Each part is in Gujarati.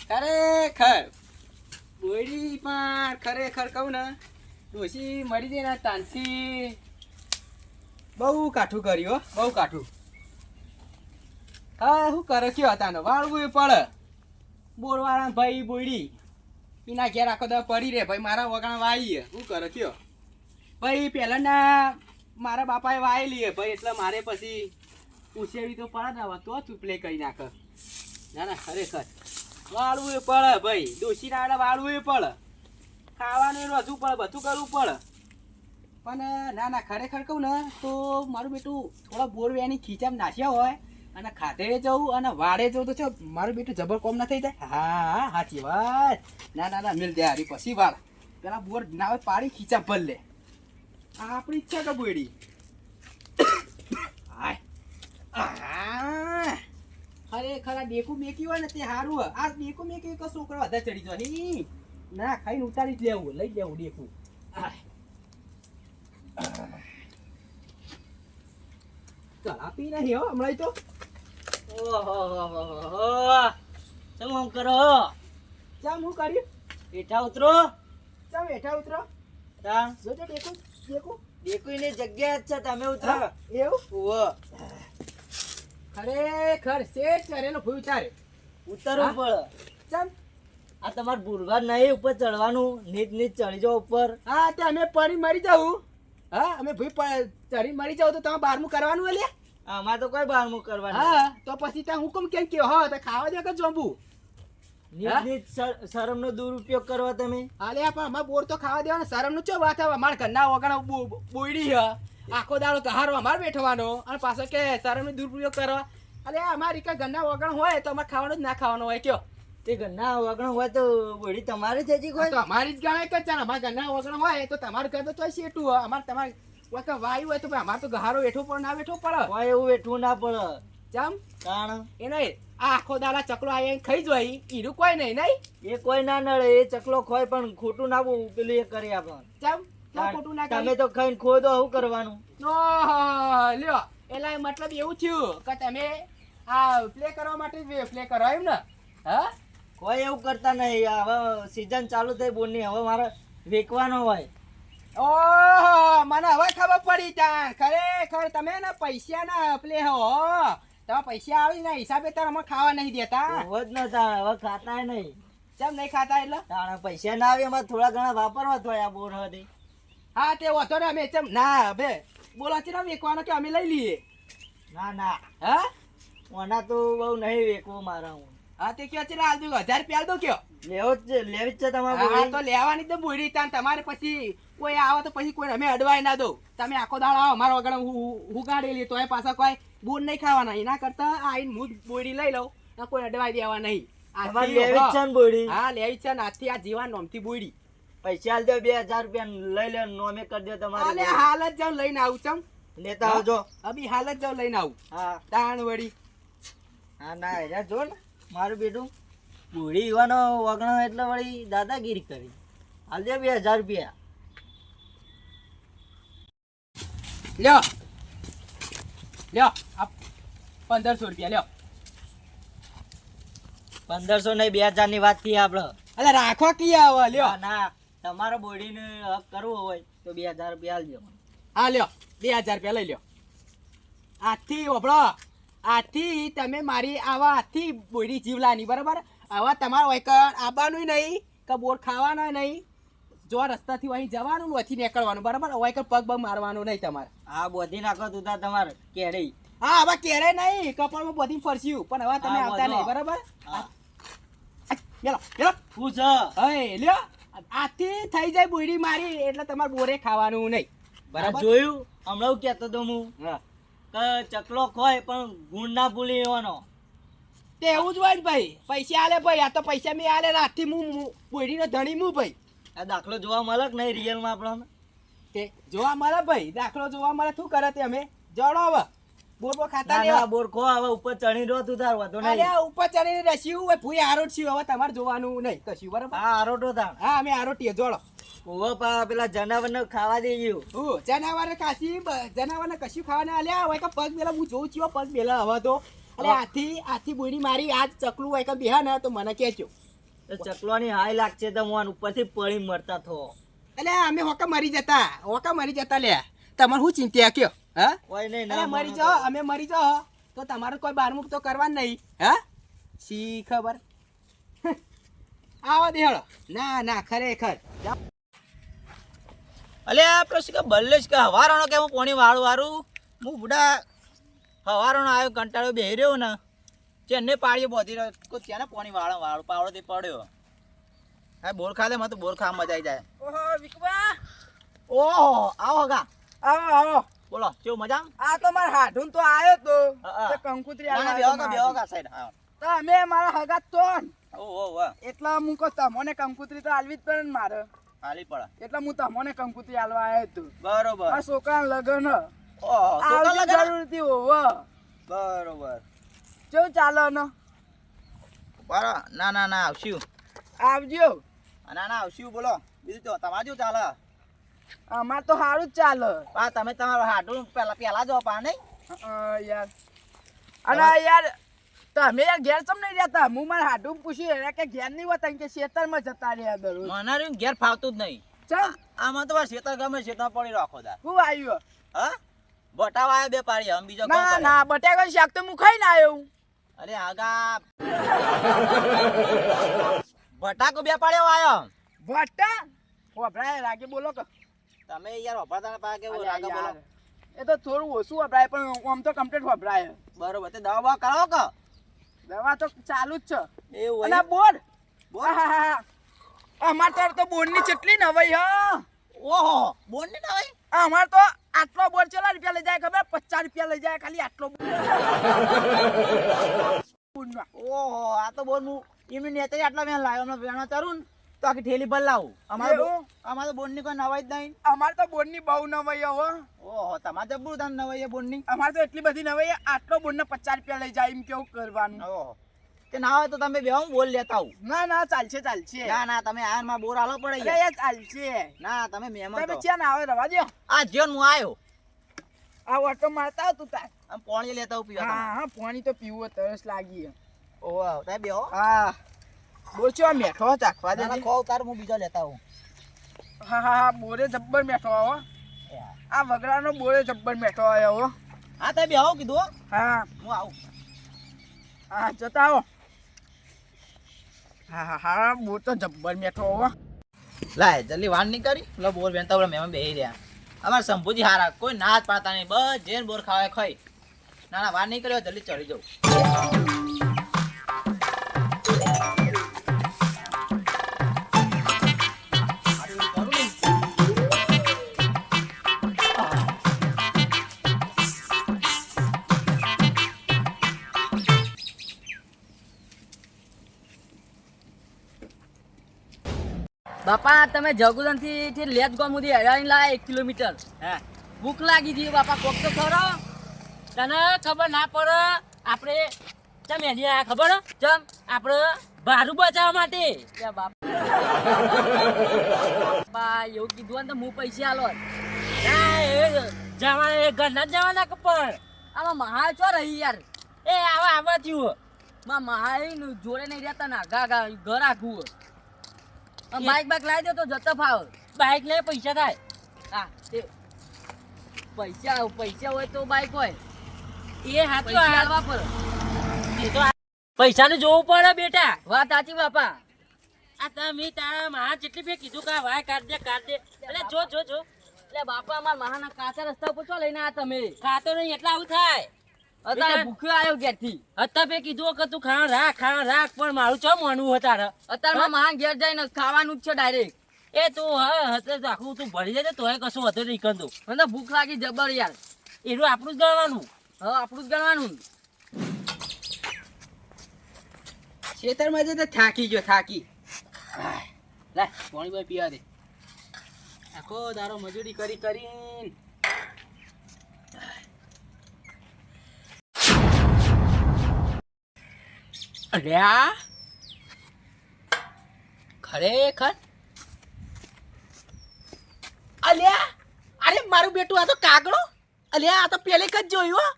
ખરેખર બોયડી પણ ખરેખર કહું ને ડોશી મરી જાય ને તાનથી બહુ કાઠું કર્યું હો, બહુ કાઠું. હા શું કરે કયો હતા વાળવું પડે બોરવાળા ભાઈ બોયડી એના ઘેર આખો દા પડી રે ભાઈ મારા વગણા વાઈ શું કરે કયો ભાઈ પહેલાના મારા બાપાએ વાયેલી ભાઈ એટલે મારે પછી ઉછેરી તો પડે ને તો તું પ્લે કરી નાખે. ના ના ખરેખર વાળવું પડે ભાઈ ડોશી ના વાળવું પડે ખાવાનું રજવું પડે બધું કરવું પડે પણ ના ના ખરેખર કહું ને તો મારું બેટું થોડા બોર વેની ખીચામાં નાખ્યા હોય અને ખાતે જવું અને વાડે જવું તો છે મારું બેટું જબર કોમ ના થઈ જાય. હા સાચી વાત. ના ના ના મિલ જાય પછી વાળ પેલા બોર ના હોય પાડી ખીચા ભર લે આપણી ઈચ્છા કે બોયડી ખરેખર આ ડેકું મેકી હોય ને તે સારું હોય. આ ડેકું મેકી તો છોકરો વધારે ચડી જાય ના ખાઈને ઉતારી જ લેવું લઈ લેવું ડેકું. આપી નહીં હો હમણાં તો શું આમ કરો? ચમ હું કર્યું હેઠા ઉતરો. ચમ હેઠા ઉતરો તા જોજો ડેકું ડેકું દેખુની જગ્યા જ છે તમે ઉતરો. એવું ઓવો ખરેખર શેઠ કરેલો ભૂ તારે ઉતરવું પડે. ચમ આ તમારે ભૂલવા નહીં ઉપર ચડવાનું નીચ નીચ ચડી જાઓ ઉપર. હા તે અમે પડી મરી જાઉં. હા અમે ભાઈ ચડી મરી જાવ તો તમે બારમું કરવાનું હે લે. આમાં તો કોઈ બારમું કરવાનું. હા તો પછી ત્યાં હુકમ કેમ કયો હો તો ખાવા દે કે જોંબુ નીચ નીચ શરમનો દુરુપયોગ કરવા તમે. હા લે પણ અમારે બોર તો ખાવા દેવાનો શરમનું ચો વાત આવે અમારે ઘરના વગર બોયડી હે આખો દાડો કહારો અમારે બેઠવાનો અને પાછો કે શરમનો દુરુપયોગ કરવા. અરે અમારી કઈ ઘરના વગણ હોય તો અમારે ખાવાનું જ ના ખાવાનું હોય કયો. તે ઘરના વગણ હોય તો બોડી તમારે જ હજી કોઈ. તો અમારી જ ગણાય કે ચાલ અમારા ઘરના વગણ હોય તો તમારે ઘર તો તોય શેઠું હોય અમારે તમારે વાયુ હોય તો ભાઈ અમારે તો ગહારો વેઠવો પડે ના વેઠવો પડે. કોઈ એવું વેઠવું ના પડે. ચમ કારણ એ નહીં આ આખો દાડા ચકલો આ ખાઈ જોઈ ઈરું કોઈ નહીં નહીં એ કોઈ ના નડે એ ચકલો ખોય પણ ખોટું ના પેલું એ કરી આપણને. ચમ ખોટું ના તમે તો ખાઈને ખો દો શું કરવાનું. લ્યો એટલે મતલબ એવું થયું કે તમે આ પ્લે કરવા માટે પ્લે કરો એમ ને. હા કોઈ એવું કરતા નહીં. હવે સીઝન ચાલુ થઈ બોરની હવે મારે વેચવાનો હોય. ઓહો મને હવે ખબર પડી ત્યાં ખરેખર તમે ને પૈસા ના પ્લે હો તમે પૈસા આવી ના હિસાબે તાર અમે ખાવા નહીં દેતા. હવે જ નતા હવે ખાતા નહીં. ચમ નહીં ખાતા એટલે તાણા પૈસા ના આવે એમાં થોડા ઘણા વાપરવા થોડા આ બોર હતી. હા તે વાંધો ને અમે ચમ ના બે બોલો છે ને વેચવાનો કે અમે લઈ લઈએ. ના ના હા ઓના તો બહુ નહીં વેચવું મારા હું. હા તે કયો છે ને હાલ દો 1000 રૂપિયા દો કયો. લેવો જ છે લેવી જ છે તમારે. હા તો લેવાની તો બોડી તાન તમારે પછી કોઈ આવે તો પછી કોઈ અમે અડવાય ના દો. તમે આખો દાડો આવો અમારો વગર હું ગાડેલી તોય પાછા કોઈ બોર નહીં ખાવાના એના કરતા આઈને હું બોડી લઈ લઉં કોઈ અડવાય દેવા નહીં. લેવી જ છે ને બોડી. હા લેવી છે ને આજથી આ જીવા નોમથી બોડી. પૈસા આલ દો 2000 રૂપિયા લઈ લે નોમે કરી દો તમારે. અલે હાલ જ જાવ લઈને આવું ચમ લેતા આવજો. અભી હાલ જ જાવ લઈને આવું. હા તાણ વળી. હા ના એજા જો ને મારું બેટું બુઢી યુવાનો વગણો એટલે વળી દાદાગીરી કરી. હાલ દે 2000 રૂપિયા. લ્યો લ્યો 1500 રૂપિયા લ્યો. 1500 નહીં 2000 ની વાત થી આપડે. અલે રાખો કી આવે લ્યો. ના તમારો બોડીને હક કરવો હોય તો 2000 રૂપિયા આલજો. હા લ્યો 2000 રૂપિયા લઈ લ્યો. આજથી ઓભળો આજથી તમે મારી આવા આજથી બોડી જીવલાની બરાબર. આવા તમારે વૈકર આવવાનું નહીં કે બોર ખાવાનો નહીં. જો રસ્તાથી અહીં જવાનું અહીંથી નીકળવાનું બરાબર. વૈકર પગ પગ મારવાનું નહીં તમારે. હા બોધી નાખો તું તમારે કેરી. હા હવે કેરે નહીં કપાળમાં બધી ફરસ્યું પણ હવે તમે આવતા નહીં બરાબર. પૂછ હે લ્યો આજથી થઈ જાય બોડી મારી એટલે તમારે બોરે ખાવાનું નહીં બરાબર. જોયું હમણાં કેતો તો હું કે ચકલો ખોય પણ ગુણ ના ભૂલી એવાનો. તે એવું જ હોય ને ભાઈ. પૈસા આલે ભાઈ આ તો પૈસા મેં આલે આજથી હું બોડીનો ધણી હું ભાઈ. આ દાખલો જોવા મળે કે નહીં રિયલમાં આપણને. તે જોવા મળે ભાઈ દાખલો જોવા મળે. શું કરે તે અમે જડો હવે બોર બોર ખાતા ના નહીં. ના બોર ખો હવે ઉપર ચડી રહ્યો તું તાર વધો નહીં. અરે ઉપર ચડીને રસ્યું હોય ભૂઈ આરોટ છે હવે તમારે જોવાનું નહીં કશું બરાબર. હા આરોટો તાર. હા અમે આરોટીએ જોડો. ઓવા પેલા જનાવરને ખાવા દઈ ગયું. જનાવરને કશું ખાવાના આલ્યા હોય કે પગ મેલા હું જોઉં છું પગ મેલા હવે તો એટલે આથી બોડી મારી આજ ચકલું હોય કે બેહા ને તો મને કહેજો. તો ચકલોની હાય લાગશે તો મોન ઉપરથી પડી મરતા થો. એટલે અમે હોકા મરી જતા લે. તમારે શું ચિંતા કયો? હા કોઈ નહીં અરે મરી જાઓ, અમે મરી જાઓ તો તમારે કોઈ બારમું તો કરવાનું નહીં. હા શી ખબર. આવો દેહળો. ના ખરેખર અલે આ પ્રશ્ન કે બલ્લે જ કે હવારાનો કે હું પોણી વાળું હું બુડા હવારાનો આવ્યો કંટાળો બેહી રહ્યો ને ચેન્ને પાડીએ બોધી રહ્યો કોઈ ત્યાં પોણી વાળું પાવડોથી પડ્યો. હા બોર ખા દે મને તો બોર ખા મજા આવી જાય. ઓહો વિકુબા, ઓહો આવો ગા આવો બોલો કેવું મજા? આ તો મારા હાડું તો આવ્યો તો હા. તે કંકુતરી ના આવ્યો બેહો ગા સાઈડ. હા તો અમે મારા હગાત તો ઓહો વાહ એટલા હું કહું તમને કંકુતરી તો આલવી જ પડે ને મારે. હાલી પડે એટલે હું તમને કંકુતરી આલવા આવ્યો તું. બરોબર. આ છોકરા લગન ઓહો છોકરા લગન? જરૂર હતી હોવ. બરોબર. કેવું ચાલે ને? બરો ના આવશું. આવજો. ના આવશું બોલો બીજું તો તમારે શું ચાલે? અમાર તો સારું જ ચાલે. તમે તમારું હાડું પેલા જો પા નહીં યાર અને યાર તમે યાર ઘેર ચમ નહીં રહેતા? હું મારા હાડું પૂછ્યું એને કે ઘેર નહીં હોતા કે ખેતરમાં જતા રહ્યા દરરોજ. મને રહ્યું ઘેર ફાવતું જ નહીં. ચમ આમાં તો ખેતર ગમે ખેતરમાં પડી રાખો દા. હું આવ્યો? હા બટાવા આવ્યા બે પાડી આમ બીજો કોણ કરે? ના બટાકા શાક તો હું ખાઈને આવ્યો. અરે આગા બટાકો બે પાડ્યો આવ્યો. ભટ્ટા વપરાય રાગે બોલો કે તમે યાર વપરાતા પા કે રાગા બોલો. એ તો થોડું ઓછું વપરાય પણ આમ તો કમ્પ્લીટ વપરાય. બરોબર તે દવા બવા કરાવો કે? દવા તો ચાલુ જ છે. એવું અને બોર અમાર તો બોર ની ચટલી નવાઈ હા. ઓહો બોન ને ના હોય અમાર તો આટલો બોર ચેલા રૂપિયા લઈ જાય ખબર? 50 રૂપિયા લઈ જાય ખાલી આટલો બોર. ઓહો આ તો બોન હું એમની નેતરી આટલા મેં લાવ્યો હમણાં વેણો તરું ને તો આખી ઠેલી ભર લાવું. અમારે તો બોન ની કોઈ નવાઈ જ નહીં. અમાર તો બોર ની બહુ નવાઈ હો. ઓહો તમારે જબરું ધન નવાઈ બોન ની. અમાર તો એટલી બધી નવાઈ આટલો બોર ને 50 રૂપિયા લઈ જાય એમ કેવું કરવાનું? ઓહો તે ના હોય તો તમે બે હું બોલ લેતા આવું. ના ચાલશે. ના તમે આયન માં બોર આલો પડે અરે યાર ચાલશે. ના તમે મહેમાન તમે તો ક્યાં ના આવે રવા દો. આ જીવન હું આવ્યો આ ઓટો મારતા આવ તું તાર. આમ પાણી લેતા આવું પીવા. હા પાણી તો પીવું તરસ લાગી. ઓહો તમે બેહો. હા બોચો મેઠો ચાખવા દે. ખો તાર હું બીજો લેતા આવું. હા બોરે જબ્બર મેઠો આવો. આ વગડાનો બોરે જબ્બર મેઠો આવ્યો હો. હા તમે બેહો કીધું. હા હું આવું. હા જતા આવો. હા બોર તો જબ્બર મેઠો હો. લાય જલ્દી વાન નહીં કરી લો બોર બેનતા બોલા મહેમાન બેહી રહ્યા. અમારે શંભુજી હારા કોઈ ના જ પાડતા નહીં બસ જેન બોર ખાવા ખાઈ. ના વાન નહીં કર્યો જલ્દી ચડી જાઉં. બાપા તમે જગુદન થી લેટ ગોમ સુધી હેરાની લાયા 1 કિલોમીટર. હે ભૂખ લાગી ગઈ બાપા કોક તો ખરો. તને ખબર ના પડે આપણે ચમ એની આ ખબર ચમ આપણે ભારું બચાવવા માટે બાપા એવું કીધું ને તો હું પૈસા આલો ના એ જવાના એ ઘરના જ જવાના કપડ આમાં મહાલ છો રહી યાર એ આવા થયું માં મહાલ જોડે નહીં રહેતા ના ઘર આખું બાઈક લાવી દે તો જતો ફાવ બાઈક લે પૈસા થાય. હા તે પૈસા હોય તો બાઈક હોય એ હાથ હાલવા પડે. એ તો પૈસા ને જોવું પડે બેટા. વાત સાચી બાપા. આ તમે તારા મહા જેટલી ફેર કીધું કે વાય કાઢ દે એટલે જો એટલે બાપા અમાર મહાના કાચા રસ્તા ઉપર ચો લઈને આ તમે ખાતો નહીં એટલે આવું થાય. અત્યારે ભૂખ્યો આવ્યો ઘેરથી અત્યારે મેં કીધું કે તું ખાવા રાખ પણ મારું ચો માનવું હતા અત્યારે મહાન ઘેર જઈને ખાવાનું જ છે ડાયરેક્ટ. એ તું આખું તું ભરી જાય તોય કશું હતું નહીં કંદું મને ભૂખ લાગી જબર યાર. એનું આપણું જ ગણવાનું. હા આપણું જ ગણવાનું. ખેતરમાં જઈને થાકી ગયો લે પાણી ભાઈ પીવા દે. આખો દારો મજૂરી કરીને અલ્યા ખરેખર અલ્યા અરે મારું બેટું આ તો કાગડો અલ્યા આ તો પેલી જ જોયું.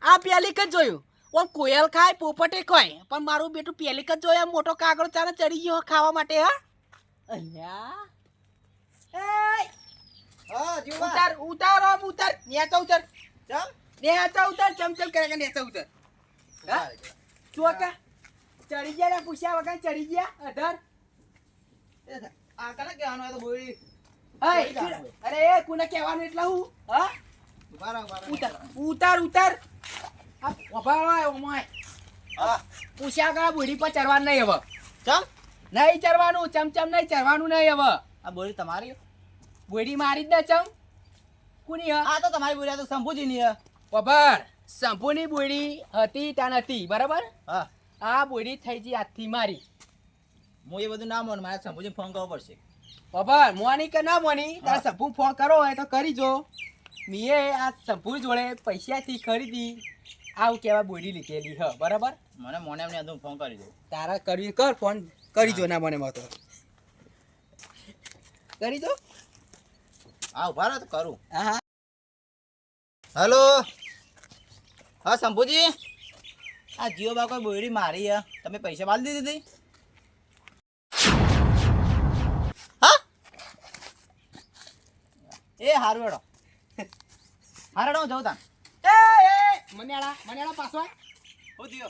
આ પેલી જ જોયું. પણ કોયલ ખાય પોપટે ખાય પણ મારું બેટું પહેલી જ જોયા મોટો કાગડો ચાને ચડી ગયો ખાવા માટે હા અલ્યા હા જીવા ઉતાર ઉતાર આમ ઉતાર નેચા ઉતાર ચમ નેચા ઉતાર ચમચમ કરે કે નેચા ઉતાર હા ચોકા ચડી ગયા ને પૂછ્યા વગર ચડી ગયા અધર આ કને કહેવાનું હોય તો બોલી હે અરે એ કોને કહેવાનું એટલે હું હા ઉતાર ઉતાર ઉતાર આ ઓભાળો આયો મોય હા પૂછ્યા વગર બુડી પર ચડવાનું નહીં હવે ચમ નહીં ચડવાનું ચમચમ નહીં ચડવાનું નહીં હવે આ બોલી તમારી બુડી મારી જ દે ચમ કોની હ આ તો તમારી બોલી આ તો શંભુજીની હે ઓભાળ સંપૂર્ણી બુડી હતી ત્યાં નથી બરાબર હા આ બુડી થઈ ગઈ હાથથી મારી હું એ બધું ના માનું મારે શંભુજીને ફોન કરવો પડશે બાબા મોની કે ના મોની તારે સંપુ ફોન કરો હોય તો કરી જો મીએ આ સંપુ જોડે પૈસાથી ખરીદી આવું કેવા બોડી લીધેલી હ બરાબર મને મોને એમને હું ફોન કરી દઉં તારા કરવી કર ફોન કરી જો ના મને તો કરી દો હા ઉભા રહો તો કરું હા હા હેલો હા શંભુજી આ જીઓ બા કોઈ બોયડી મારી હે તમે પૈસા બાંધી દીધી હા એ હારું હેડો હારું હું જાઉં તા મનેડા પાછો હું થયો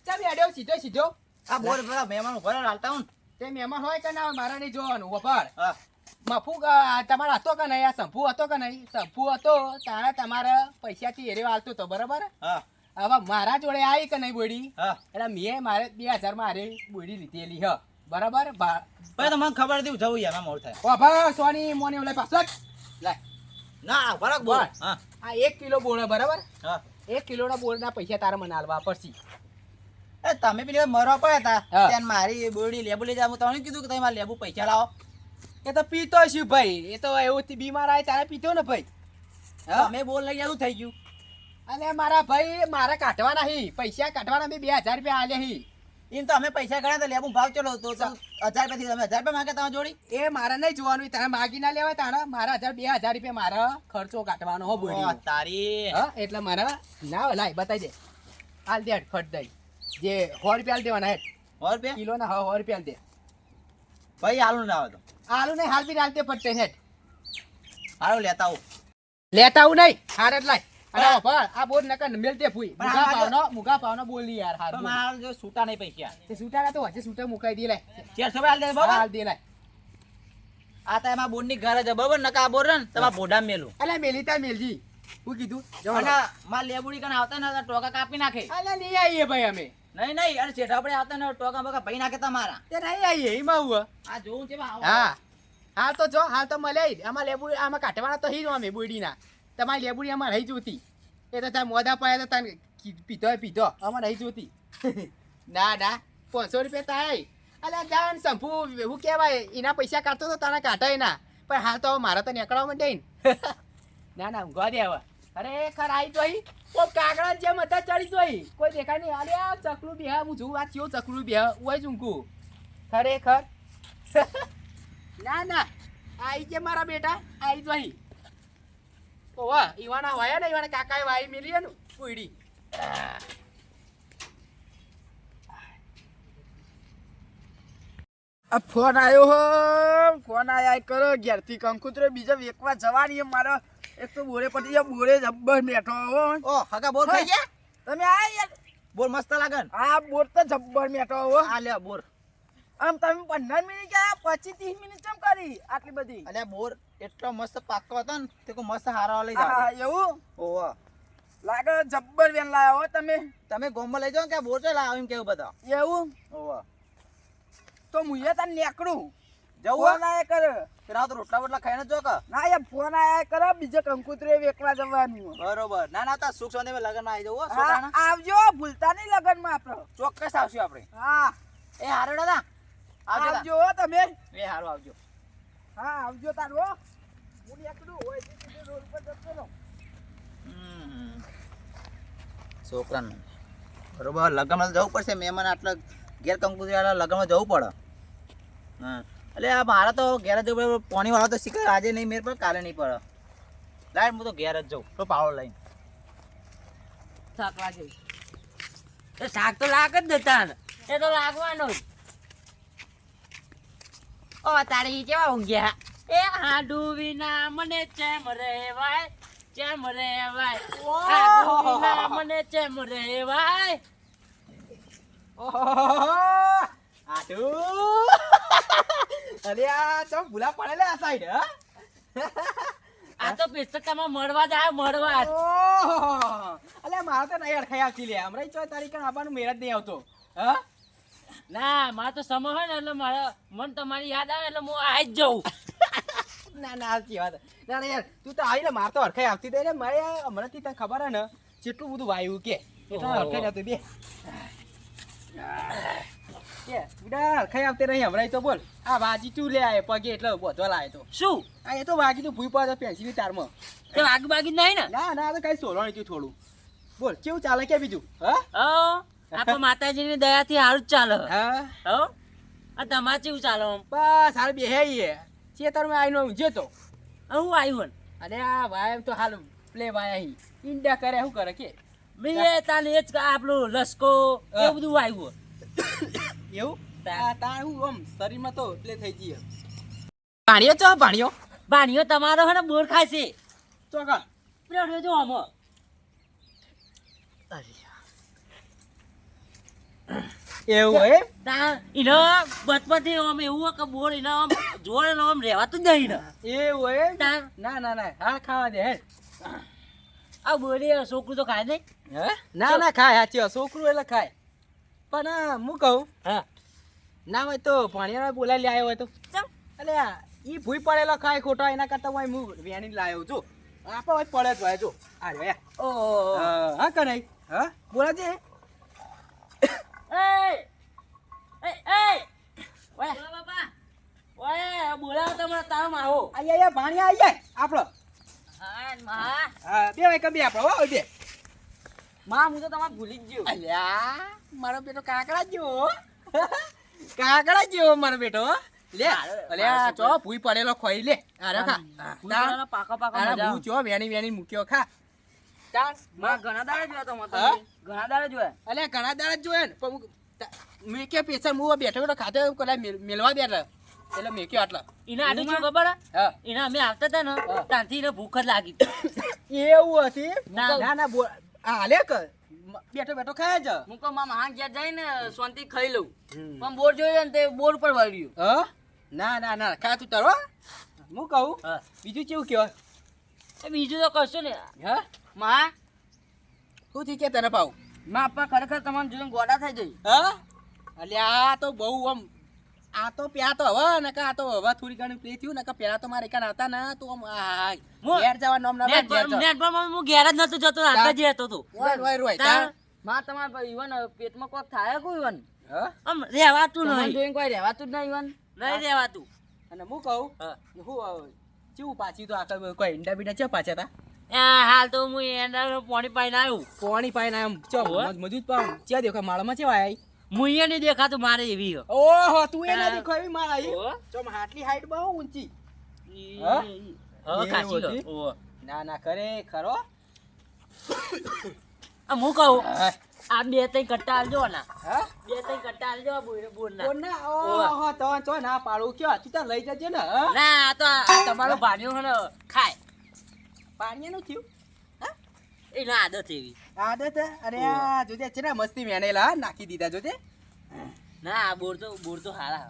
ચાલ બેડ્યો સીધો સીધો આ બોર પેલા મહેમાન ઉભા હાલતા હું તે મહેમાન હોય કે ના હોય મારા નહીં જોવાનું વફાર હા મફુ તમારા હતો કે નહીં આ સંપુ હતો કે નહીં સંપુ હતો તારે તમારા પૈસાથી એરે હાલતો હતો બરાબર હા હવે મારા જોડે આવી કે નહીં બોડી હા એટલે મેં મારે 2000 મારે બોડી લીધેલી હ બરાબર ભાઈ તો મને ખબર હતી જવું યાર મોડ થાય વાભા સોની મોની ઓલે પાછો લાય ના બરાબર બોલ હા આ 1 કિલો બોળ બરાબર હા 1 કિલોના બોળના પૈસા તારે મને આલવા પડશે એ તમે પેલી મરવા પડ્યા હતા હા. ત્યાં મારી બોડી લેબુ લઈ જા હું તમને કીધું કે તમે મારે લેબુ પૈસા લાવો એ તો પીતો છું ભાઈ એ તો એવું બીમાર આવે તારે પીતો ને ભાઈ હા તમે બોલ લઈ જાવ થઈ ગયું અને મારા ભાઈ મારા કાઢવાના હી પૈસા કાઢવાના મેં 2000 રૂપિયા આલ્યા હી એમ તો અમે પૈસા ગણ્યા તો લેબુ ભાવ ચલો તો 1000 રૂપિયાથી તમે 1000 રૂપિયા માંગે તમારી જોડી એ મારે નહીં જોવાનું તારે માગી ના લેવાય તારે મારા 2000 રૂપિયા મારા ખર્ચો કાઢવાનો હો બોડી ઓહ, તારી હા એટલે મારા ના લાય બતાવી દે હાલ દે હેડ ફટ દઈ જે 100 રૂપિયા દેવાના હેડ 100 રૂપિયા કિલો ના 100 રૂપિયા દે ભાઈ આલુ ના આવે તો આલુ નહીં હાલ બી હાલતે ફટતે હેડ હાલો લેતા આવું લેતા આવું નહીં હાર જ લાય અરે ભાઈ આ બોલ નકર મેલતે ફૂઈ પણ મુગા પાવનો બોલી યાર હાર પણ મારા જો છૂટા નહીં પૈસા તે સૂટાના તો હજે સૂટા મુકાઈ દે લે 400 હાલ દે બાબા હાલ દે લાય આ તો એમાં બોરની ઘર જ બરાબર નકા આ બોર ને તમારા ભોડા મેલું અલે મેલી તા મેલજી હું કીધું અને માર લેબુડી કને આવતા ને તો ટોકા કાપી નાખે અલે નહીં આવીએ ભાઈ અમે નહીં નહીં અરે શેઠ આપણે આવતા ને ટોકા બકા ભાઈ નાખે તમારા તે નહીં આવીએ એમાં હું આ જોવું છે બા હા હાલ તો જો હાલ તો મળે આમાં લેબુ આમાં કાઢવાના તો હીરો અમે બોડીના તમારી લેબુડી આમાં રહી જોતી એ તો તાર મોઢા પાયા તો તાર પીધો આમાં રહી જોતી ના ના 500 રૂપિયા થાય અલે જાન સંપુ એવું કહેવાય એના પૈસા કાઢતો તો તારા કાઢાય ના પણ હાલ તો મારા તો નીકળવા માંડે ને ના ના ઊંઘવા દે હવે ખરેખર આવી જોઈ કોઈ કાગડા જેમ હતા ચડી જોઈ કોઈ દેખાય નહીં અરે આ ચકલું બેહ હું જોઉં આ ચિયો ચકલું બેહ ઓય જ ઊંઘું ખરેખર ના ના આવી જે મારા બેટા આવી જોઈ ઓવા ઈવાના વાયા ને ઈવાના કાકાએ વાઈ મિલી ને કુઈડી આ ફોન આવ્યો હો ફોન આયા કરો ઘેરથી કંકુતરે બીજા વેકવા જવાની એમ મારે એક તો બોરે પટી જાય બોરે જબ્બર બેઠો હો ઓ હગા બોર ખાઈ ગયા તમે આ યાર બોર મસ્ત લાગે ને આ બોર તો જબ્બર બેઠો હો આ લે બોર આમ તમે 15 મિનિટ ગયા 25-30 મિનિટ કેમ કરી આટલી બધી અલે બોર એટલો મસ્ત પાક્કો હતો ને તે કો મસ્ત હારો લઈ હા જાવ એવું ઓવા લાગે જબ્બર વેન લાયા હો તમે ગોમમાં લઈ જાઓ કે બોર ચલા આવીને કેવું બધા એવું ઓવા તો મુયે તને નીકળું જવું ફોન આયા કરે પેલા તો રોટલા બોટલા ખાઈને જો કે ના યાર ફોન આયા કરે બીજા કંકુતરે વેકવા જવાનું બરોબર ના ના તા સુખ શાંતિ લગન આવી જવું હા, સોટાણા આવજો ભૂલતા નહીં લગનમાં આપણે ચોક્કસ આવશું આપણે હા એ હારો દાદા આવજો આવજો હો તમે એ હારો આવજો હા આવજો તારો હું નીકળું હોય તો સીધો રોડ પર જતો રહો છોકરાને બરોબર લગ્નમાં જવું પડશે મહેમાન આટલા ઘેર કંકુતરી વાળા લગ્નમાં જવું પડે હા એટલે આ મારા તો ઘેર જ જવું પાણી વાળો તો શીખર આજે નહીં મેર પડે કાલે નહીં પડે લાઈટ હું તો ઘેર જ જાઉં તો પાવડો લઈને થાક લાગે એ શાક તો લાગ જ દેતા ને. એ તો લાગવાનો જ. ઓ તારી કેવા ઊંઘ્યા એ હાડુ વિના મને ચેમ રેવાય ચેમ રેવાય હાડુ વિના મને ચેમ રેવાય. આટુ અરે આ ચમ ભૂલા પડે આ સાઈડ હા આ તો પુસ્તકમાં મળવા જાય મળવા જ. અલે મારે તો નહીં અડખાઈ આવતી લે હમણાં 4 તારીખે આવવાનું મેળ જ નહીં આવતો હા ના મારે તો સમય હોય ને એટલે મારા મન તમારી યાદ આવે એટલે હું આવી જ જાઉં. ના ના સાચી વાત ના ના યાર તું તો આવી ને મારે તો અડખાઈ આવતી હતી ને મારે હમણાંથી તને ખબર હે ને જેટલું બધું વાયુ કે એટલું અડખાઈ આવતું બે કે બીડા અડખાઈ આવતી નહીં હમણાં તો બોલ આ વાજી તું લે આય પગે એટલે બધો લાય તો શું આ એ તો વાગી તું ભૂઈ પાડે પેન્સિલની તારમાં તે વાગી બાગી નહીં ને. ના ના તો કઈ સોલણ તું થોડું બોલ કેવું ચાલે કે બીજું હા આપણે માતાજીની દયાથી સારું જ ચાલે. હા હો આ તમારે કેવું ચાલે આમ? બસ હાલ બે હે ચેતરમાં આવીને ઊંઝે તો હું આવ્યું અરે આ વાય તો હાલ પ્લે વાય અહીં ઈંડા કરે શું કરે કે મેં તાલે એ જ આપણું લસકો એવું બધું આવ્યું. એવું તાર હું આમ શરીરમાં તો પ્લે થઈ જઈએ ભાણિયો ચો ભાણિયો બાણીઓ તમારો હે ને બોર ખાય છે ચોકા પેલો જો આમ એવું હે તા ઈનો બચપનથી આમ એવું કે બોર ઈનો આમ જોડે આમ રહેવાતું જ નહીં ને. એવું હે તા ના ના ના હા ખાવા દે હે આ બોરી છોકરું તો ખાય નહીં. હે ના ના ખાય સાચી વાત છોકરું એટલે ખાય પણ હું કહું હા ના હોય તો ભાણિયાને બોલાવી લે આવ્યો હોય તો ચાલ અલે ઈ ભૂઈ પડેલો ખાય ખોટો એના કરતા હું વેણી લાવ્યો છું આપણે પડે જ હોય જો આ રે ઓ હા કનાઈ હા બોલાજે એ ઓય બાપા ઓય બોલાવો તમે તારો માવો. આયા ભાણિયા આઈ જાય આપણો હા મા હા બે વાય કબી આપણો હો બે માં હું તો તમારે ભૂલી જ ગયો. અલ્યા મારો બેટો કાકડા જેવો કાકડા જેવો મારો બેટો લે અલ્યા ચો ભૂઈ પડેલો ખોઈ લે અરે ખા ભૂતળાના પાકા પાકા અરે મજા હું ચો વેણી વેણી મૂક્યો ખા તાણ માં ઘણા દાડે જોયા તો મત હા? ઘણા દાડે જોયા. અલ્યા ઘણા દાડા જોયે ને પણ મેં કે પેસર હું બેઠો બેઠો ખાતે કલા મેલવા દે એટલે મેં કયો આટલા એને આડું શું ખબર હે? હા એને અમે આવતા હતા ને હા. ત્યાંથી એને ભૂખ જ લાગી. એવું હતી ના. ના ના બોલ આ લે કર બેઠો બેઠો ખાય જ હું કહું મામા હા ઘેર જઈને શાંતિ ખાઈ લઉં પણ બોર જોયું ને તે બોર પર વળ્યું. હા ના ના ના ખા તું તારો હું કહું હા બીજું કેવું કહેવાય એ બીજું તો કશું ને હા માં શું થી કે તને પાવ માં આપા ખરેખર તમારે જોઈને ગોડા થઈ જઈ. હા અલ્યા આ તો બહુ આમ આ તો પ્યા તો હવે ને આ તો હવે થોડી ઘણી પ્લે થયું ને કે પેલા તો મારે કાન આવતા ને તો આમ ઘેર જવા નામ ના ઘેર જવા નેટમાં હું ઘેર જ નતો જતો આગળ જ રહેતો હતો. રોય તાર માં તમારે ઈવન પેટમાં કોક થાય કોઈ ઈવન હા આમ રહેવાતું તમારે નહીં. જોઈને કોઈ રહેવાતું જ નહીં ઈવન. નહીં રહેવાતું. અને હું કહું હા. હું ચેવું પાછી તો આખા કોઈ ઈંડા બીડા છે પાછા તા હાલ તો હું એના પાણી પાઈને આવ્યું. પોણી પાઈને આમ ચો હોવે. મજબૂત પાઉં ચા દેખો માળામાં ચેવા આઈ હું અહીંયા નહીં દેખાતું મારે એવી હે. ઓહો તું એ હા. નથી ખોઈ માં આઈ હોવે. ચો હાટલી હાઈટ બહુ ઊંચી હા? હા કાચી એવું હે. હતી? હોવે. ના ના કરે ખરો આ હું કહું હા આ બે ત્રણ કટ્ટા આલજો ને હા બે ત્રણ કટ્ટા આલજો આ બોરના. કોના ઓહો તો ચો ના પાડું કયો તું તાર લઈ જજે ને હા ના આ તો આ તમારો ભાણિયો હે ને ખાય પાણીનું થયું એના આદત એવી. આદત અરે આ જોજે છે ને મસ્તી મેનેલા નાખી દીધા જોજે ના આ બોર તો હારા.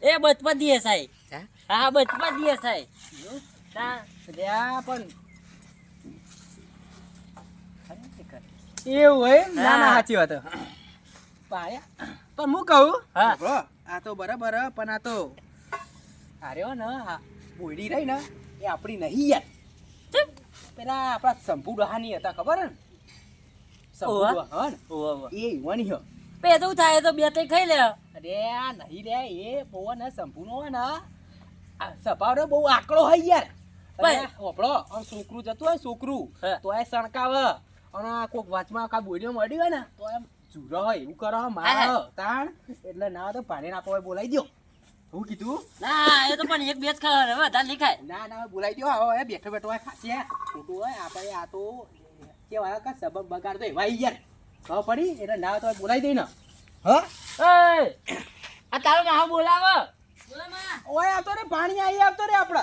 એ બચપન દીએ સાહેબ. હા? હા બચપન દીએ સાહેબ. તા અલ્યા પણ એવું હોય ના ના હા. સાચી વાત પાયા પણ હું કહું હા. સાંભળો, આ તો બરાબર હે, પણ આ તો અરે ને આ બોયડી રહી ને એ આપણી નહીં યાર ચમ. પેલા આપણા શંભુ ડહાની હતા ખબર હે ને શંભુ ઓવા. ડહા ને ઓવા ઓવા. એ યુવાની હે પેદું થાય તો બે ત્રણ ખાઈ લે. અરે આ નહીં રે એ બહુ ને શંભુનો હે ને આ સ્વભાવ બહુ આકડો હોય યાર ભાઈ. ઓપડો આમ છોકરું જતું હોય છોકરું હા. તો એ સણકાવે અને આ કોક વાચમાં કા બોડીઓ મળી હોય ને તો એમ જુરો હોય એવું કરો હા, મારો હા. તાણ એટલે ના તો પાણી નાખો હોય બોલાવી દો હું કીધું ના એ તો પણ એક બે જ ખાય હવે વધારે નહીં ખાય. ના ના બોલાવી દો હવે બેઠો બેઠો હોય ખાસી હે ખોટું હોય આપણે આ તો કેવા કા સબબ બગાડ તો એવા યાર ખબર પડી એટલે ના તો બોલાવી દઈ ને હા એ આ તારો માહો બોલાવો. ઓય આવતો રે પાણી આવી આવતો રે આપડે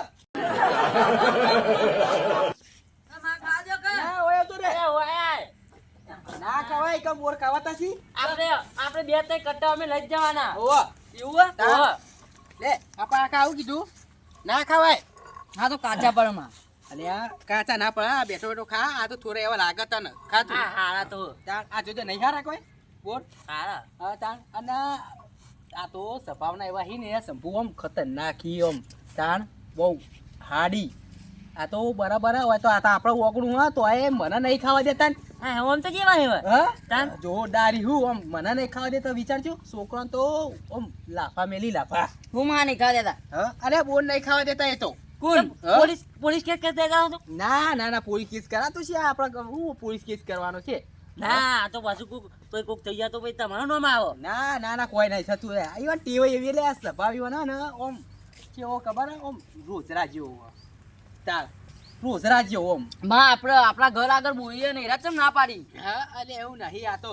ના ઓય આવતો રે એ ઓય ના ખવાય કે બોર ખાવાતા છી આપણે બે ત્રણ કટ્ટા અમે લઈ જ જવાના. ઓવો એવું હે? હા. લે આપા આખા આવું કીધું ના ખવાય હા તો કાચા પરમાં. અલે આ કાચા ના પડે આ બેઠો બેઠો ખા આ તો થોડા એવા લાગે તને ખા તું હા હારા તો તાણ આ જોજે નહીં હારા કોઈ બોર હારા. હા તાણ અને આ તો સ્વભાવના એવા હી ને સંભુ આમ ખતરનાકી આમ તાણ બહુ હાડી આ તો બરાબર હોય તો આ તો આપણે ઓગળું હા તો એ મને નહીં ખાવા દેતા ને હા આમ તો કેવા હે હા તાણ જોરદારી હું આમ મને નહીં ખાવા દેતા વિચારજો છોકરાને તો આમ લાફા મેલી લાફા હું માં નહીં ખાવા દેતા. હા અરે બોર નહીં ખાવા દેતા એ તો કોણ હા? પોલીસ કેસ કરી દેગા તો ના ના ના પોલીસ કેસ કરાતું છે આપણે હું પોલીસ કેસ કરવાનો છે ના આ તો પાછું કોક થઈ જાય તો પછી તમારું નામ આવો. ના ના ના કોઈ નહીં થતું એવા ટેવ એવી એટલે આ સ્વભાવ એવો ને ઓમ કેવો ખબર હે ઓમ રોજરા જેવો તાર રોજરા જેવો ઓમ માં આપણે આપણા ઘર આગળ બોલીએ ને એરા ચમ ના પાડી. હા અલે એવું નહીં આ તો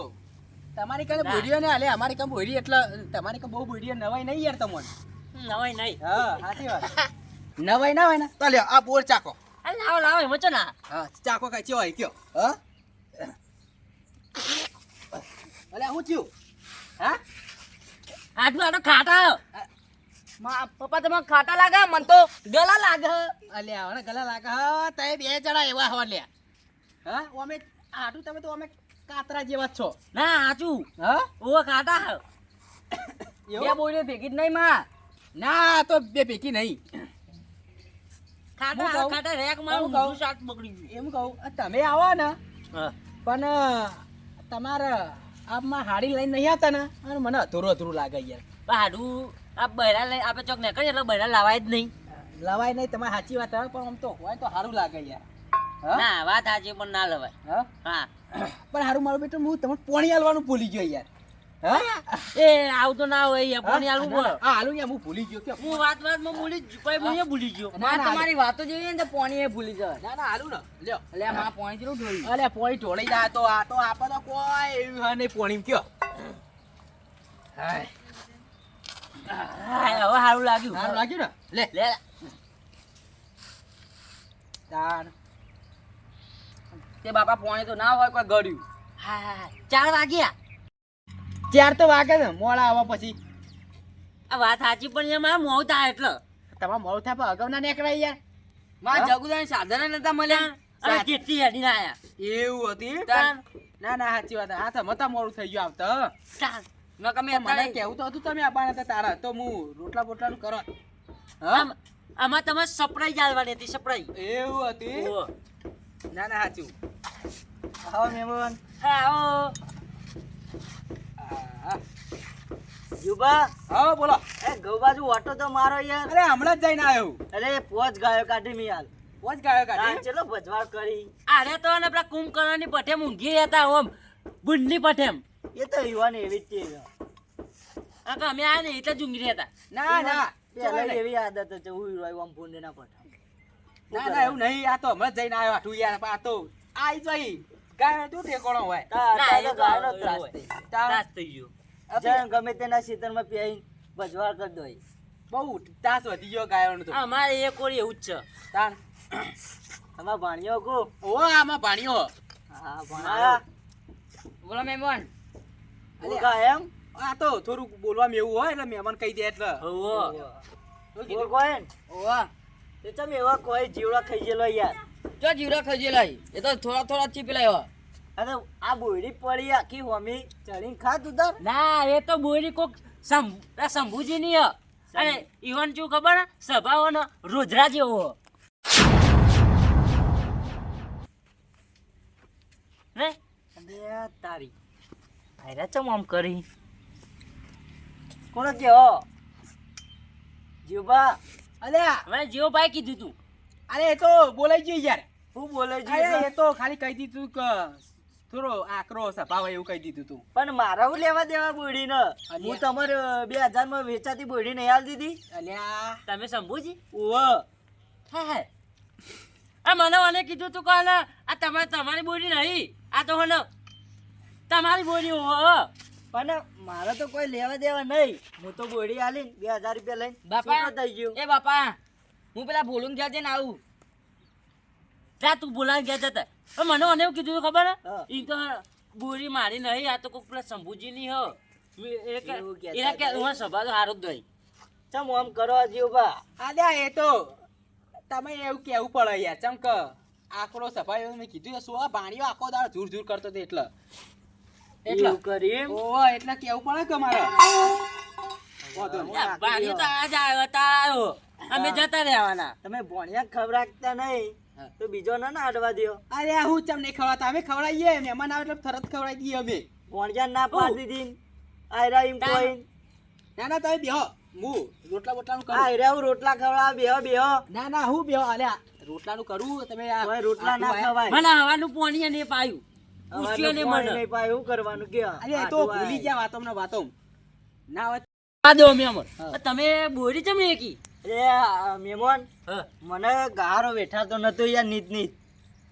તમારી કને ના. બોડીઓ ને અલે અમારી કને બોડી એટલે તમારી કને બહુ બોડીઓ નવાઈ નહીં યાર તમને નવાય નહીં. હા સાચી વાત નવાઈ ના હોય ને તો લ્યો આ બોર ચાકો અરે લાવો લાવો એમ છો ના. હા ચાકો કઈ ચેવો હોય કયો હા અલે હું થયું હા આટલું આટલું ખાટા માં પપ્પા તમે ખાટા લાગે મન તો ગલા લાગે. અલે આવને ગલા લાગે હા તય બે જણા એવા હો લ્યા હા ઓમે આટું તમે તો અમે કાતરા જેવા જ છો ના સાચું હા ઓ ખાટા હે. બે એવું બોલીએ ભેગી જ નહીં માં. ના તો બે ભેગી નહીં ખાટા હું કહું? ખાટા રેક મારું હું કહું? ઊંધું શાક બગડી ગયું. એમ કહું આ તમે આવો ને હા. પણ તમારે આમાં હાડી લઈને નહીં આવતા ને અને મને અધૂરું અધૂરું લાગે યાર પાડું આ બૈરા લઈ આપણે ચોક નીકળીએ એટલે બૈરા લાવાય જ નહીં. લવાય નહીં તમારી સાચી વાત હે પણ આમ તો હોય તો સારું લાગે યાર હા ના વાત સાચી પણ ના લવાય. હા હા પણ સારું મારું બેટું હું તમને પોણી હાલવાનું ભૂલી ગયો યાર હા એ આવું તો ના હોય યાર પાણી આલવું પડે. હા હાલું યાર હું ભૂલી ગયો કે હું વાતમાં ભૂલી જ પછી હું એ ભૂલી ગયો. ના, ના, તમારી વાતો જેવી ને તો પાણી એ ભૂલી જાય. ના ના હાલું ને લ્યો એટલે આ માં પાણી જેટલું ઢોળ્યું. અલે પોણી ઢોળી જાય તો આ તો આપણે તો કોઈ એવું હે નહીં પોણી કયો હાય હા, હવે સારું લાગ્યું. સારું લાગ્યું ને લે લે તાર તે બાપા પાણી તો ના હોય કોઈ ગળ્યું. હા 4 વાગ્યા. ચાર તો વાગે ને મોડા આવવા પછી આ વાત સાચી પણ એમાં મોં થાય એટલે તમારે મોડું થાય પણ અગાઉ ના નીકળાય યાર માં હા? જગુદાન સાધન નતા મળ્યા અને કેટલી હેડી ના આયા. એવું હતી તાર ના ના સાચી વાત આ તો મતા મોડું થઈ ગયું આવતા તાર ન કમે મને કેવું તો હતું તમે આપવાના હતા તારા તો હું રોટલા બોટલાનું કરો હા આમાં તમે સપ્રાઈઝ આલવાની હતી સપ્રાઈઝ. એવું હતી ઓહો. ના ના સાચું આવો મહેમાન હા આવો હા યુબા આવો બોલો એ ઘઉં બાજુ ઓટો તો મારો યાર. અરે હમણાં જ જઈને આવ્યો અરે પોચ ગાયો કાઢી મી હાલ. પોચ ગાયો આ કાઢી ચલો ભજવાળ કરી. અરે તો ને પેલા કુંભકર્ણની પઠેમ ઊંઘી હતા ઓમ બુંડની પઠેમ. એ તો યુવાન એવી જ છે. આ તો અમે આયા ને એટલે જ ઊંઘી હતા. ના ના પેલા એવી આદત છે હું રોય આમ ફોન ના પઠા. ના ના એવું નહીં આ તો હમણાં જ જઈને આવ્યો આઠું યાર પણ આ તો આઈ જઈ ગાય તું ઠેકોણો હોય તા ના, તા એ તો તો ગાયનો એવું ત્રાસ હોય. થઈ. ત્રાસ થઈ ગયો. જ્યાં ગમે તેના ખેતરમાં પ્યાઈ ભજવાળ કરી દો. બહુ તાસ વધી ગયો ગાયોનો તો આ અમારે એક ઓરી એવું જ છે. તાણ અમાર ભાણિયો કો. ઓ આમાં ભાણ્યો હા ભાણા બોલો મહેમાન. હું ગાય એમ. આ તો થોડુંક બોલવામાં એવું હોય એટલે મહેમાન કહી દે એટલે હોવો. શું બોલ કીધું? કોણ ઓવા તે ચમ એવા કોઈ જીવડા ખાઈ ગયેલો યાર. જો જીવડા ખજેલા એ તો થોડા થોડા ચીપેલા એવા. અને આ બોયડી પડી આખી હોમી ચડીને ખાત ઉધર. ના એ તો બોરી કોક શંભુજી ની હ. અને ઈવન શું ખબર હે? સ્વભાવ ને રોજરા જેવો હે અરે તારી આયરા ચમ આમ કરી. કોણ કેવો જીવબા. અલ્યા હવે જેવો ભાઈ કીધું તું. અરે એ તો બોલાઈ ગયું યાર હું બોલે અરે એ તો ખાલી કહી દીધું કે થોડો આકરો સ્વભાવ એવું કહી દીધું તું. પણ મારા હું લેવા દેવા બોડીને અલ્યા. હું તમારે 2000 માં વેચાતી બોડી નહીં આલ દીધી અલ્યા તમે શંભુજી ઓવો હા હા આ મને કીધું તું કહે આ તમારી બોડી નહીં આ તો હને તમારી બોડી હો પણ મારે તો કોઈ લેવા દેવા નહીં હું તો બોડી આલી 2000 રૂપિયા લઈને બાપા છૂટો થઈ ગયો એ બાપા હું પેલા બોલું ગયા છે ને આવું જા તું બોલાવી ગયા જતા મને એવું કીધું તું ખબર હા. ઈ તો બોરી મારી નહીં આ તો કોઈ પેલા શંભુજી ની હો એવું કહેતા એના કે હતા. હું સભા તો હારો જ દઈ ચમ આમ કરો જીવબા અલ્યા એ તો તમે એવું કેવું પડે યાર ચમ કે આકરો સ્વભાવ એવું મેં કીધું ને, સો ભાણીઓ આખો દાડો ઝૂર ઝૂર કરતો હતો એટલે એવું કરી ઓહો એટલે કેવું પડે કે મારે વાંધો નહીં. ભાઈ તો આજ આવ્યો તારો અમે જતા રહેવાના તમે ભણ્યા ખવડાવતા નહીં હા. તો બીજો ના અડવા દ્યો અરે હું ચમ નહીં ખવડાવતા અમે ખવડાવીએ મહેમાન આવે એટલે તરત ખવડાવી દઈએ અમે. ભણ્યા ના પાડી દીધી આયરા એમ કોઈ ના ના તમે બેહો હું રોટલા બોટલાનું કરું. આયરા હું રોટલા ખવડાવ બેહો બેહો ના ના હું બેહો અલ્યા રોટલાનું કરું તમે આ કોઈ રોટલા ના આટલું ખવાય મને હવાનું પાણી ને પાયું પૂછ્યો ને હવાનું મને નહીં પાય એવું કરવાનું કે અરે એ તો ભૂલી ગયા વાતો ના હોય આ દો મેમર હા. તમે બોરી ચમ એકી મહેમાન મને ગારો બેઠાતો નતો યાર નીત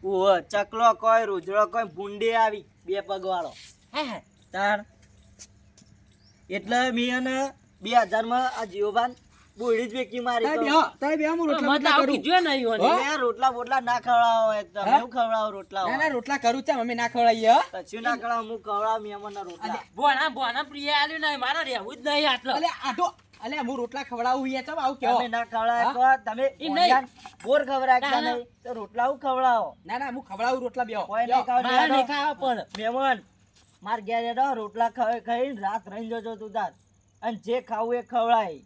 ઓહો ચકલો કોઈ રોજડો કોઈ ભૂંડી આવી 2 પગ વાળો હે હે તાર એટલે મેં એને 2000 માં આ જીવબાન બોડી જ વેકી મારી તમે તો. બેહો તમે બેહો હું રોટલા મત બોટલા આવું કરું. કીધું નહીં હોને. હો? લે, રોટલા બોટલા ના ખવડાવો હોય તમે હા? એવું ખવડાવો રોટલા ના ના રોટલા કરું છે અમે ના ખવડાવીએ હો. કશું ના ખવડાવો હું ખવડાવ મહેમાનના રોટલા ભોણા પ્રિય આલ્યું નહીં મારે રહેવું જ નહીં આટલો અલે આટો અલે હું રોટલા ખવડાવું યાર ચમ આવું કેવો તમે ના ખવડાવો તો તમે એમ નહીં. ભણ્યા બોર ખવડાવતા ના, ના. નહીં તો રોટલા હું ખવડાવો ના ના હું ખવડાવું રોટલા બેહો કોઈ બેહો. નહીં મારે નહીં ખવડાવો ખાવા પણ મહેમાન માર ઘેર હેડો રોટલા ખાઈને રાત રહી જજો તું તાર અને જે ખાવું એ ખવડાય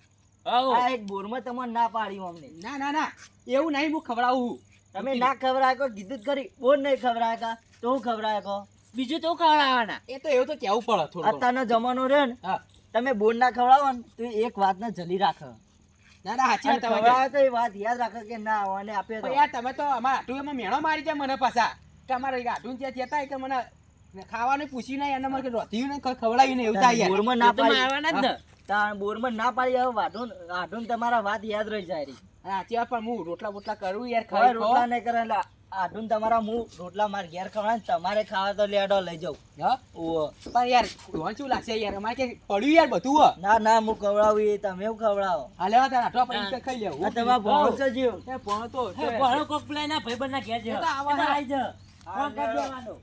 આવો આ એક બોરમાં તમને ના પાડી અમને ના ના ના એવું નહીં હું ખવડાવું તમે ના ખવડાય કો કીધું જ ખરી બોર નહીં ખવડાય કા તો હું ખવડાય કો બીજું તો ખવડાવવાના એ તો એવું તો કેવું પડે થોડું અત્યારનો જમાનો રહ્યો ને હા તમે બોર ના ખવડાવો ને તો એક વાત ને જલી રાખો ના ના સાચી અને વાત તમે ખવડાવે તો એ વાત યાદ રાખો કે ના આને આપે તો પણ યાર તમે તો અમારા આટું એમાં મેણો મારી જાય મને પાછા કે અમારે આટું ત્યાં જતા કે મને ખાવાનું પૂછ્યું નહીં અને મને રોધ્યું નહીં ખવડાવ્યું નહીં એવું થાય યાર બોરમાં ના એ તો પાડી મારવાના જ ને તાણ બોરમાં ના પાડી હવે વાઢું તમારા વાત યાદ રહી જાય રહી અને સાચી વાત પણ હું રોટલા બોટલા કરું યાર કોઈ ખાઈ રોટલા નહીં કરે એટલે આઢું તમારા હું રોટલા માર ઘેર ખવડાવે ને તમારે ખાવા તો લેડો લઈ જાઉં હા ઓહો પણ યાર કોણ શું લાગશે યાર અમારે કે પડ્યું યાર બધું હો ના ના હું ખવડાવું એ તમે એવું ખવડાવો હાલે વાત આટો આપણે ખાઈ લેવું આ તમારા ભણો છો જીવ એ ભણો તો છે. ભણો કોક પેલા એના ભાઈબંધના ઘેર એ જજો. તો આવવાના. એ તો આઈ જા. હા, ફોન કરી લેડો. દેવાનો.